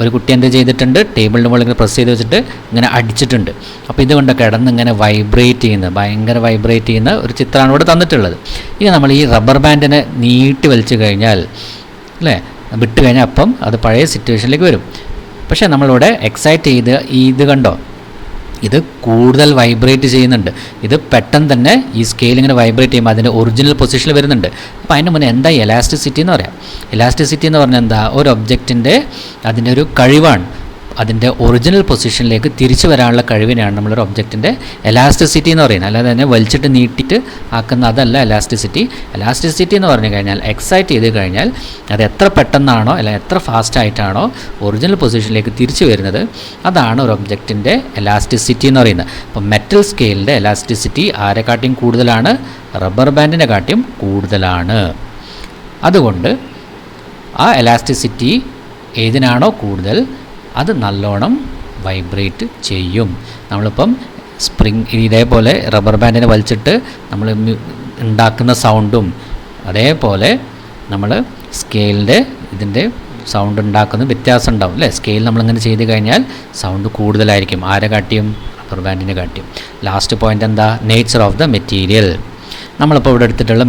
ഒരു കുട്ടി എന്ത് ചെയ്തിട്ടുണ്ട്, ടേബിളിൻ്റെ മുകളിൽ ഇങ്ങനെ പ്രസ് ചെയ്ത് വെച്ചിട്ട് ഇങ്ങനെ അടിച്ചിട്ടുണ്ട്. അപ്പോൾ ഇതുകൊണ്ട് കിടന്ന് ഇങ്ങനെ ഭയങ്കര വൈബ്രേറ്റ് ചെയ്യുന്ന ഒരു ചിത്രമാണ് ഇവിടെ തന്നിട്ടുള്ളത്. ഇനി നമ്മൾ ഈ റബ്ബർ ബാൻഡിനെ നീട്ടി വലിച്ചു കഴിഞ്ഞാൽ അല്ലേ, വിട്ട് കഴിഞ്ഞാൽ അപ്പം അത് പഴയ സിറ്റുവേഷനിലേക്ക് വരും. പക്ഷേ നമ്മളിവിടെ എക്സൈറ്റ് ചെയ്ത് ഇത് കണ്ടോ, ഇത് കൂടുതൽ വൈബ്രേറ്റ് ചെയ്യുന്നുണ്ട്. ഇത് പെട്ടെന്ന് തന്നെ ഈ സ്കെയിൽ ഇങ്ങനെ വൈബ്രേറ്റ് ചെയ്യുമ്പോൾ അതിൻ്റെ ഒറിജിനൽ പൊസിഷനിൽ വരുന്നുണ്ട്. അപ്പോൾ അതിന് മുന്നേ എന്താ എലാസ്റ്റിസിറ്റി എന്ന് പറയാം. എലാസ്റ്റിസിറ്റി എന്ന് പറഞ്ഞാൽ എന്താ, ഒരു ഒബ്ജക്റ്റിൻ്റെ അതിൻ്റെ ഒരു കഴിവാണ്, അതിൻ്റെ ഒറിജിനൽ പൊസിഷനിലേക്ക് തിരിച്ചു വരാനുള്ള കഴിവിനെയാണ് നമ്മളൊരു ഒബ്ജക്റ്റിൻ്റെ എലാസ്റ്റിസിറ്റി എന്ന് പറയുന്നത്. അല്ലാതെ തന്നെ വലിച്ചിട്ട് നീട്ടിയിട്ട് ആക്കുന്ന അതല്ല എലാസ്റ്റിസിറ്റി. എലാസ്റ്റിസിറ്റി എന്ന് പറഞ്ഞു കഴിഞ്ഞാൽ എക്സൈറ്റ് ചെയ്ത് കഴിഞ്ഞാൽ അത് എത്ര പെട്ടെന്നാണോ അല്ലെങ്കിൽ എത്ര ഫാസ്റ്റായിട്ടാണോ ഒറിജിനൽ പൊസിഷനിലേക്ക് തിരിച്ചു വരുന്നത്, അതാണ് ഒരു ഒബ്ജക്റ്റിൻ്റെ എലാസ്റ്റിസിറ്റി എന്ന് പറയുന്നത്. അപ്പം മെറ്റൽ സ്കെയിലിൻ്റെ എലാസ്റ്റിസിറ്റി ആരെക്കാട്ടിയും കൂടുതലാണ്, റബ്ബർ ബാൻഡിനെ കാട്ടിയും കൂടുതലാണ്. അതുകൊണ്ട് ആ എലാസ്റ്റിസിറ്റി ഏതിനാണോ കൂടുതൽ അത് നല്ലോണം വൈബ്രേറ്റ് ചെയ്യും. നമ്മളിപ്പം സ്പ്രിങ് ഇതേപോലെ റബ്ബർ ബാൻഡിനെ വലിച്ചിട്ട് നമ്മൾ ഉണ്ടാക്കുന്ന സൗണ്ടും അതേപോലെ നമ്മൾ സ്കെയിലിൻ്റെ ഇതിൻ്റെ സൗണ്ട് ഉണ്ടാക്കുന്ന വ്യത്യാസം ഉണ്ടാവും അല്ലേ. സ്കെയിൽ നമ്മളിങ്ങനെ ചെയ്ത് കഴിഞ്ഞാൽ സൗണ്ട് കൂടുതലായിരിക്കും, ആരെ കാട്ടിയും, റബ്ബർ ബാൻഡിനെ കാട്ടിയും. ലാസ്റ്റ് പോയിൻ്റ് എന്താ, നേച്ചർ ഓഫ് ദ മെറ്റീരിയൽ. നമ്മളിപ്പോൾ ഇവിടെ എടുത്തിട്ടുള്ള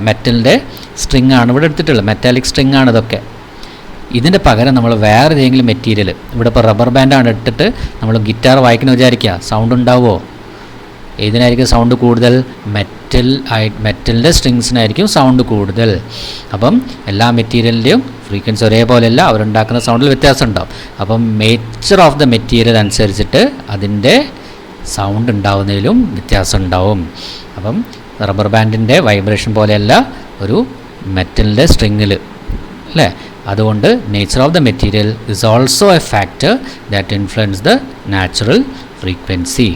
മെറ്റലിൻ്റെ സ്ട്രിങ് ആണ് ഇവിടെ എടുത്തിട്ടുള്ളത്, മെറ്റാലിക് സ്ട്രിങ് ആണ് ഇതൊക്കെ. ഇതിൻ്റെ പകരം നമ്മൾ വേറെ ഏതെങ്കിലും മെറ്റീരിയൽ, ഇവിടെ ഇപ്പോൾ റബ്ബർ ബാൻഡാണ് ഇട്ടിട്ട് നമ്മൾ ഗിറ്റാർ വായിക്കുന്ന വിചാരിക്കുക, സൗണ്ട് ഉണ്ടാവുമോ? ഏതിനായിരിക്കും സൗണ്ട് കൂടുതൽ? മെറ്റലിൻ്റെ സ്ട്രിങ്സിനായിരിക്കും സൗണ്ട് കൂടുതൽ. അപ്പം എല്ലാ മെറ്റീരിയലിൻ്റെയും ഫ്രീക്വൻസി ഒരേപോലെയല്ല, അവരുണ്ടാക്കുന്ന സൗണ്ടിൽ വ്യത്യാസം ഉണ്ടാവും. അപ്പം നേച്ചർ ഓഫ് ദ മെറ്റീരിയൽ അനുസരിച്ചിട്ട് അതിൻ്റെ സൗണ്ട് ഉണ്ടാവുന്നതിലും വ്യത്യാസം ഉണ്ടാവും. അപ്പം റബ്ബർ ബാൻഡിൻ്റെ വൈബ്രേഷൻ പോലെയല്ല ഒരു മെറ്റലിൻ്റെ സ്ട്രിങ്ങിൽ അല്ലേ. അതുകൊണ്ട് nature of the material is also A factor that influence the natural frequency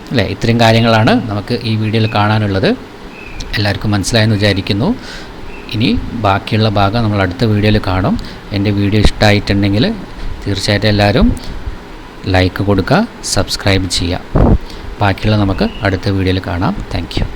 അല്ലേ. ഇത്രയും കാര്യങ്ങളാണ് നമുക്ക് ഈ വീഡിയോയിൽ കാണാനുള്ളത്. എല്ലാവർക്കും മനസ്സിലായെന്ന് വിചാരിക്കുന്നു. ഇനി ബാക്കിയുള്ള ഭാഗം നമ്മൾ അടുത്ത വീഡിയോയിൽ കാണും. എൻ്റെ വീഡിയോ ഇഷ്ടമായിട്ടുണ്ടെങ്കിൽ തീർച്ചയായിട്ടും എല്ലാവരും ലൈക്ക് കൊടുക്കുക, സബ്സ്ക്രൈബ് ചെയ്യുക. ബാക്കിയുള്ള നമുക്ക് അടുത്ത വീഡിയോയിൽ കാണാം. Thank you.